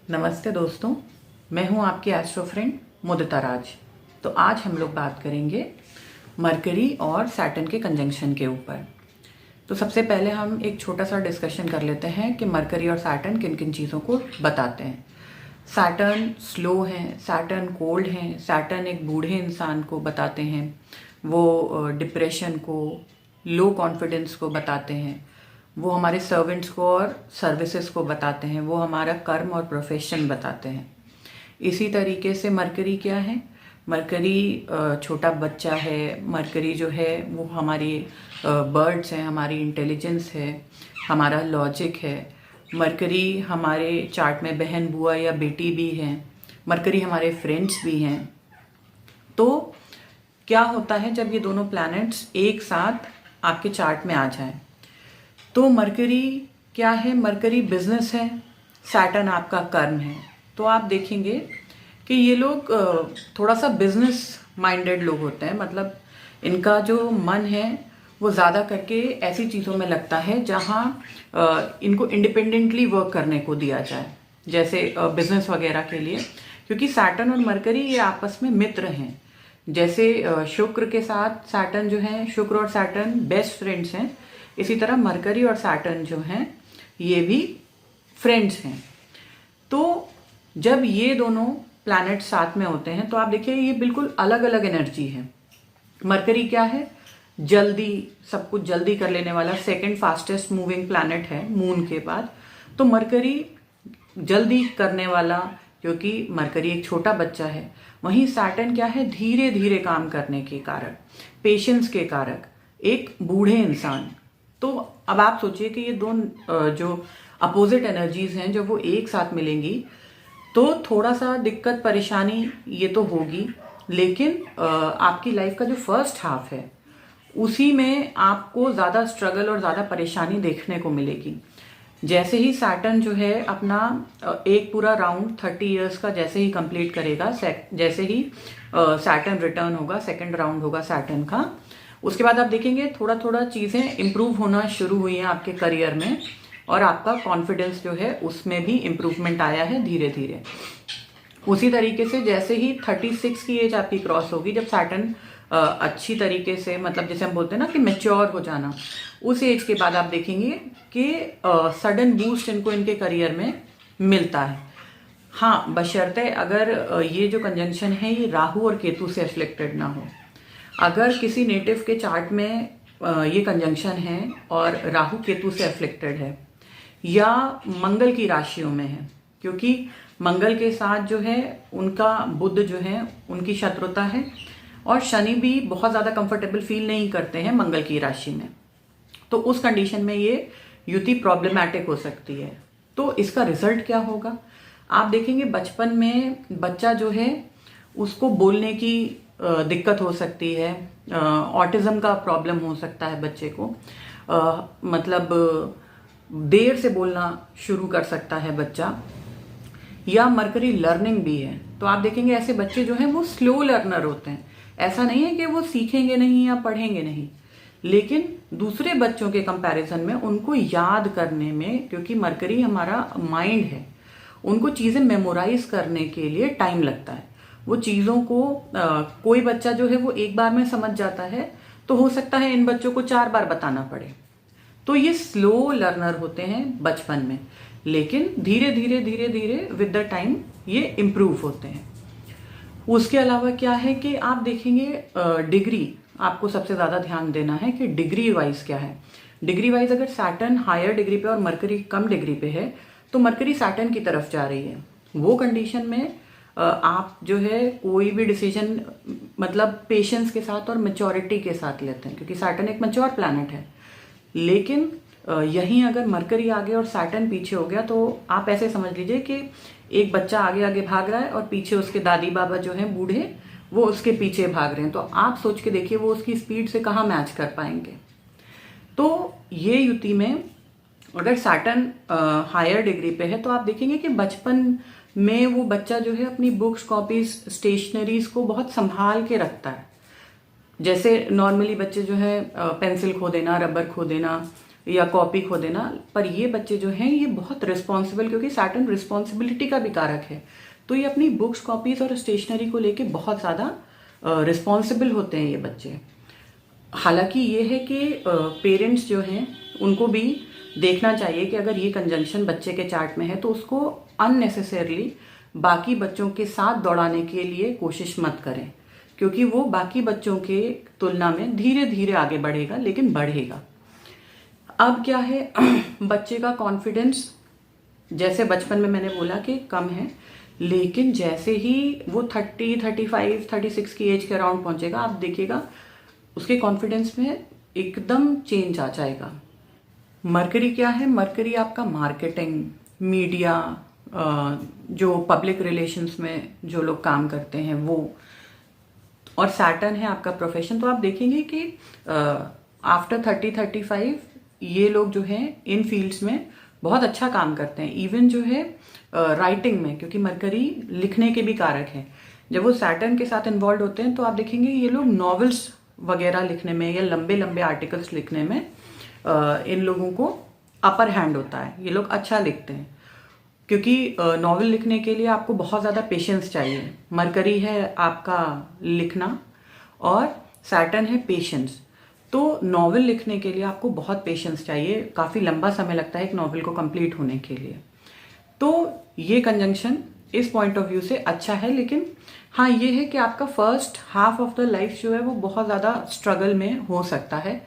नमस्ते दोस्तों, मैं हूं आपकी एस्ट्रो फ्रेंड मुदिता राज। तो आज हम लोग बात करेंगे मरकरी और सैटर्न के कंजंक्शन के ऊपर। तो सबसे पहले हम एक छोटा सा डिस्कशन कर लेते हैं कि मरकरी और सैटर्न किन किन चीज़ों को बताते हैं। सैटर्न स्लो हैं, सैटर्न कोल्ड हैं, सैटर्न एक बूढ़े इंसान को बताते हैं, वो डिप्रेशन को, लो कॉन्फिडेंस को बताते हैं, वो हमारे सर्वेंट्स को और सर्विसेज को बताते हैं, वो हमारा कर्म और प्रोफेशन बताते हैं। इसी तरीके से मरकरी क्या है? मरकरी छोटा बच्चा है। मरकरी जो है वो हमारी बर्ड्स हैं, हमारी इंटेलिजेंस है, हमारा लॉजिक है। मरकरी हमारे चार्ट में बहन, बुआ या बेटी भी हैं। मरकरी हमारे फ्रेंड्स भी हैं। तो क्या होता है जब ये दोनों प्लैनेट्स एक साथ आपके चार्ट में आ जाएं? तो मरकरी क्या है? मरकरी बिजनेस है, सैटर्न आपका कर्म है। तो आप देखेंगे कि ये लोग थोड़ा सा बिजनेस माइंडेड लोग होते हैं। मतलब इनका जो मन है वो ज़्यादा करके ऐसी चीज़ों में लगता है जहाँ इनको इंडिपेंडेंटली वर्क करने को दिया जाए, जैसे बिजनेस वगैरह के लिए। क्योंकि सैटर्न और मरकरी ये आपस में मित्र हैं। जैसे शुक्र के साथ सैटर्न जो है, शुक्र और सैटर्न बेस्ट फ्रेंड्स हैं, इसी तरह मरकरी और सैटर्न जो हैं ये भी फ्रेंड्स हैं। तो जब ये दोनों प्लैनेट साथ में होते हैं तो आप देखिए ये बिल्कुल अलग अलग एनर्जी है। मरकरी क्या है? जल्दी, सब कुछ जल्दी कर लेने वाला, सेकंड फास्टेस्ट मूविंग प्लैनेट है मून के बाद। तो मरकरी जल्दी करने वाला, क्योंकि मरकरी एक छोटा बच्चा है। वहीं सैटर्न क्या है? धीरे धीरे काम करने के कारक, पेशेंस के कारक, एक बूढ़े इंसान। तो अब आप सोचिए कि ये दो जो अपोजिट एनर्जीज हैं जब वो एक साथ मिलेंगी तो थोड़ा सा दिक्कत परेशानी ये तो होगी, लेकिन आपकी लाइफ का जो फर्स्ट हाफ है उसी में आपको ज़्यादा स्ट्रगल और ज़्यादा परेशानी देखने को मिलेगी। जैसे ही सैटर्न जो है अपना एक पूरा राउंड 30 इयर्स का जैसे ही कंप्लीट करेगा, जैसे ही सैटर्न रिटर्न होगा, सेकंड राउंड होगा सैटर्न का, उसके बाद आप देखेंगे थोड़ा थोड़ा चीज़ें इंप्रूव होना शुरू हुई हैं आपके करियर में, और आपका कॉन्फिडेंस जो है उसमें भी इम्प्रूवमेंट आया है धीरे धीरे। उसी तरीके से जैसे ही 36 की एज आपकी क्रॉस होगी, जब सैटर्न अच्छी तरीके से, मतलब जैसे हम बोलते हैं ना कि मैच्योर हो जाना, उस एज के बाद आप देखेंगे कि सडन बूस्ट इनको इनके करियर में मिलता है। हाँ, बशर्ते अगर ये जो कंजंक्शन है ये राहु और केतु से अफ्लिक्टेड ना हो। अगर किसी नेटिव के चार्ट में ये कंजंक्शन है और राहु केतु से अफ्लिक्टेड है या मंगल की राशियों में है, क्योंकि मंगल के साथ जो है उनका बुध जो है उनकी शत्रुता है, और शनि भी बहुत ज़्यादा कंफर्टेबल फील नहीं करते हैं मंगल की राशि में। तो उस कंडीशन में ये युति प्रॉब्लमैटिक हो सकती है। तो इसका रिजल्ट क्या होगा? आप देखेंगे बचपन में बच्चा जो है उसको बोलने की दिक्कत हो सकती है, ऑटिज्म का प्रॉब्लम हो सकता है बच्चे को, मतलब देर से बोलना शुरू कर सकता है बच्चा, या मरकरी लर्निंग भी है। तो आप देखेंगे ऐसे बच्चे जो हैं वो स्लो लर्नर होते हैं। ऐसा नहीं है कि वो सीखेंगे नहीं या पढ़ेंगे नहीं, लेकिन दूसरे बच्चों के कंपैरिजन में उनको याद करने में, क्योंकि मरकरी हमारा माइंड है, उनको चीज़ें मेमोराइज करने के लिए टाइम लगता है। वो चीज़ों को कोई बच्चा जो है वो एक बार में समझ जाता है, तो हो सकता है इन बच्चों को 4 बार बताना पड़े। तो ये स्लो लर्नर होते हैं बचपन में, लेकिन धीरे धीरे धीरे धीरे विद द टाइम ये इम्प्रूव होते हैं। उसके अलावा क्या है कि आप देखेंगे डिग्री, आपको सबसे ज़्यादा ध्यान देना है कि डिग्री वाइज क्या है। डिग्री वाइज अगर सैटर्न हायर डिग्री पे और मरकरी कम डिग्री पे है तो मरकरी सैटर्न की तरफ जा रही है। वो कंडीशन में आप जो है कोई भी डिसीजन मतलब पेशेंस के साथ और मेच्योरिटी के साथ लेते हैं, क्योंकि सैटर्न एक मैच्योर प्लैनेट है। लेकिन यहीं अगर मरकरी आगे और सैटर्न पीछे हो गया तो आप ऐसे समझ लीजिए कि एक बच्चा आगे आगे भाग रहा है और पीछे उसके दादी बाबा जो हैं बूढ़े, वो उसके पीछे भाग रहे हैं। तो आप सोच के देखिए वो उसकी स्पीड से कहाँ मैच कर पाएंगे। तो ये युति में अगर सैटर्न हायर डिग्री पे है तो आप देखेंगे कि बचपन में वो बच्चा जो है अपनी बुक्स, कॉपीज, स्टेशनरीज को बहुत संभाल के रखता है। जैसे नॉर्मली बच्चे जो है पेंसिल खो देना, रबर खो देना, या कॉपी खो देना। पर ये बच्चे जो हैं ये बहुत रिस्पॉन्सिबल, क्योंकि सैटर्न रिस्पॉन्सिबिलिटी का भी कारक है, तो ये अपनी बुक्स, कॉपीज और स्टेशनरी को लेके बहुत ज़्यादा रिस्पॉन्सिबल होते हैं ये बच्चे। हालांकि ये है कि पेरेंट्स जो हैं उनको भी देखना चाहिए कि अगर ये कंजंक्शन बच्चे के चार्ट में है तो उसको अननेसेसरली बाकी बच्चों के साथ दौड़ाने के लिए कोशिश मत करें, क्योंकि वो बाकी बच्चों के तुलना में धीरे धीरे आगे बढ़ेगा, लेकिन बढ़ेगा। अब क्या है, बच्चे का कॉन्फिडेंस जैसे बचपन में मैंने बोला कि कम है, लेकिन जैसे ही वो 30, 35, 36 की एज के अराउंड पहुंचेगा, आप देखिएगा उसके कॉन्फिडेंस में एकदम चेंज आ जाएगा। मरकरी क्या है? मरकरी आपका मार्केटिंग, मीडिया, जो पब्लिक रिलेशंस में जो लोग काम करते हैं वो, और सैटर्न है आपका प्रोफेशन। तो आप देखेंगे कि आफ्टर 30-35 ये लोग जो हैं इन फील्ड्स में बहुत अच्छा काम करते हैं। इवन जो है राइटिंग में, क्योंकि मरकरी लिखने के भी कारक है, जब वो सैटर्न के साथ इन्वॉल्व होते हैं तो आप देखेंगे ये लोग नॉवेल्स वगैरह लिखने में या लंबे लंबे आर्टिकल्स लिखने में इन लोगों को अपर हैंड होता है। ये लोग अच्छा लिखते हैं, क्योंकि नॉवेल लिखने के लिए आपको बहुत ज़्यादा पेशेंस चाहिए। मरकरी है आपका लिखना और सैटर्न है पेशेंस। तो नॉवेल लिखने के लिए आपको बहुत पेशेंस चाहिए, काफ़ी लंबा समय लगता है एक नॉवेल को कंप्लीट होने के लिए। तो ये कंजंक्शन इस पॉइंट ऑफ व्यू से अच्छा है, लेकिन हाँ ये है कि आपका first half of the life जो है वो बहुत ज़्यादा स्ट्रगल में हो सकता है।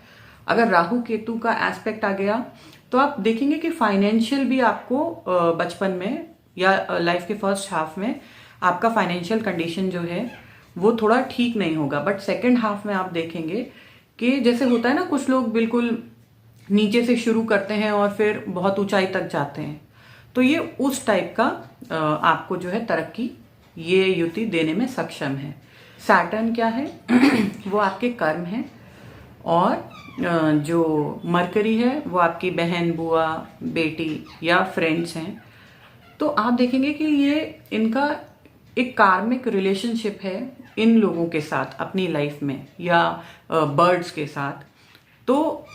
अगर राहु केतु का एस्पेक्ट आ गया तो आप देखेंगे कि फाइनेंशियल भी आपको बचपन में या लाइफ के फर्स्ट हाफ में आपका फाइनेंशियल कंडीशन जो है वो थोड़ा ठीक नहीं होगा। बट सेकेंड हाफ में आप देखेंगे कि जैसे होता है ना, कुछ लोग बिल्कुल नीचे से शुरू करते हैं और फिर बहुत ऊंचाई तक जाते हैं, तो ये उस टाइप का आपको जो है तरक्की ये युति देने में सक्षम है। सैटर्न क्या है? वो आपके कर्म है, और जो मरकरी है वो आपकी बहन, बुआ, बेटी या फ्रेंड्स हैं। तो आप देखेंगे कि ये इनका एक कार्मिक रिलेशनशिप है इन लोगों के साथ अपनी लाइफ में, या बर्ड्स के साथ। तो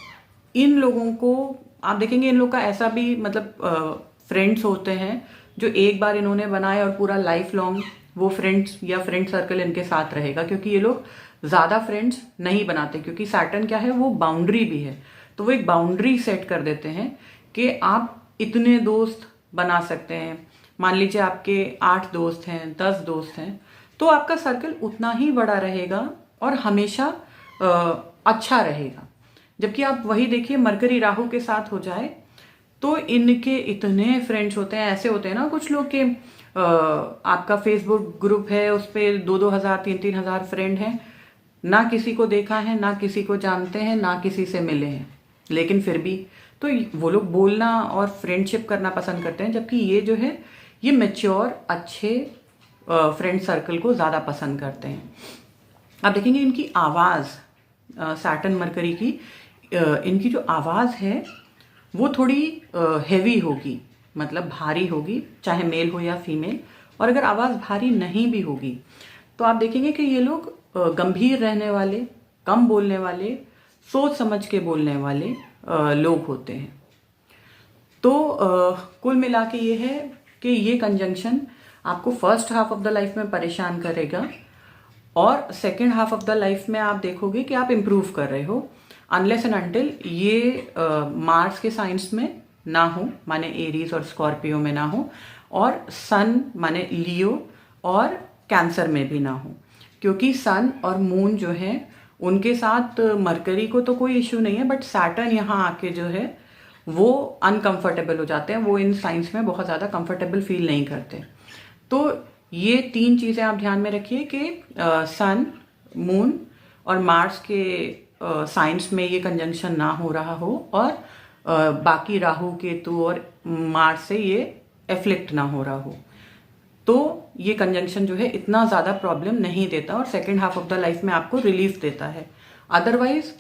इन लोगों को आप देखेंगे, इन लोग का ऐसा भी मतलब फ्रेंड्स होते हैं जो एक बार इन्होंने बनाए और पूरा लाइफ लॉन्ग वो फ्रेंड्स या फ्रेंड सर्कल इनके साथ रहेगा, क्योंकि ये लोग ज़्यादा फ्रेंड्स नहीं बनाते, क्योंकि सैटर्न क्या है, वो बाउंड्री भी है। तो वो एक बाउंड्री सेट कर देते हैं कि आप इतने दोस्त बना सकते हैं। मान लीजिए आपके 8 दोस्त हैं, 10 दोस्त हैं, तो आपका सर्कल उतना ही बड़ा रहेगा और हमेशा अच्छा रहेगा। जबकि आप वही देखिए मरकरी राहु के साथ हो जाए तो इनके इतने फ्रेंड्स होते हैं। ऐसे होते हैं ना कुछ लोग के आपका फेसबुक ग्रुप है, उस पर 2-2 हज़ार 3-3 हज़ार फ्रेंड हैं, ना किसी को देखा है, ना किसी को जानते हैं, ना किसी से मिले हैं, लेकिन फिर भी तो वो लोग बोलना और फ्रेंडशिप करना पसंद करते हैं। जबकि ये जो है ये मैच्योर अच्छे फ्रेंड सर्कल को ज़्यादा पसंद करते हैं। आप देखेंगे इनकी आवाज़, सैटर्न मरकरी की इनकी जो आवाज़ है वो थोड़ी हैवी होगी, मतलब भारी होगी, चाहे मेल हो या फीमेल। और अगर आवाज़ भारी नहीं भी होगी तो आप देखेंगे कि ये लोग गंभीर रहने वाले, कम बोलने वाले, सोच समझ के बोलने वाले लोग होते हैं। तो कुल मिला के ये है कि ये कंजंक्शन आपको first half of the life में परेशान करेगा, और second half of the life में आप देखोगे कि आप इम्प्रूव कर रहे हो, अनलेस एंड अनटिल ये मार्स के साइंस में ना हो, माने एरीज और स्कॉर्पियो में ना हो, और सन माने लियो और कैंसर में भी ना हो। क्योंकि सन और मून जो है उनके साथ मरकरी को तो कोई इश्यू नहीं है, बट सैटर्न यहाँ आके जो है वो अनकंफर्टेबल हो जाते हैं, वो इन साइंस में बहुत ज़्यादा कंफर्टेबल फील नहीं करते। तो ये 3 चीज़ें आप ध्यान में रखिए कि सन, मून और मार्स के साइंस में ये कंजंक्शन ना हो रहा हो, और बाकी राहु केतु और मार्स से ये एफ्लिक्ट ना हो रहा हो, तो ये कंजंक्शन जो है इतना ज़्यादा प्रॉब्लम नहीं देता और second half of the life में आपको रिलीफ देता है। अदरवाइज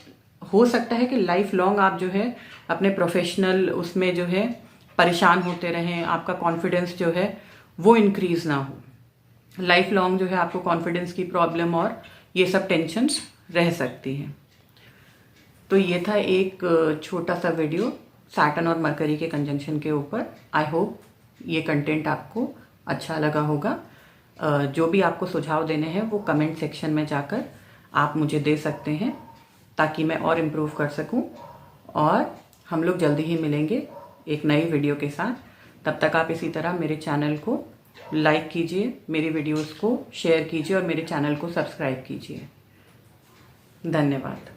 हो सकता है कि लाइफ लॉन्ग आप जो है अपने प्रोफेशनल उसमें जो है परेशान होते रहें, आपका कॉन्फिडेंस जो है वो इंक्रीज ना हो, लाइफ लॉन्ग जो है आपको कॉन्फिडेंस की प्रॉब्लम और ये सब टेंशन्स रह सकती हैं। तो ये था एक छोटा सा वीडियो सैटर्न और मरकरी के कंजंक्शन के ऊपर। आई होप ये कंटेंट आपको अच्छा लगा होगा। जो भी आपको सुझाव देने हैं वो कमेंट सेक्शन में जाकर आप मुझे दे सकते हैं, ताकि मैं और इम्प्रूव कर सकूं। और हम लोग जल्दी ही मिलेंगे एक नई वीडियो के साथ। तब तक आप इसी तरह मेरे चैनल को लाइक कीजिए, मेरी वीडियोस को शेयर कीजिए और मेरे चैनल को सब्सक्राइब कीजिए। धन्यवाद।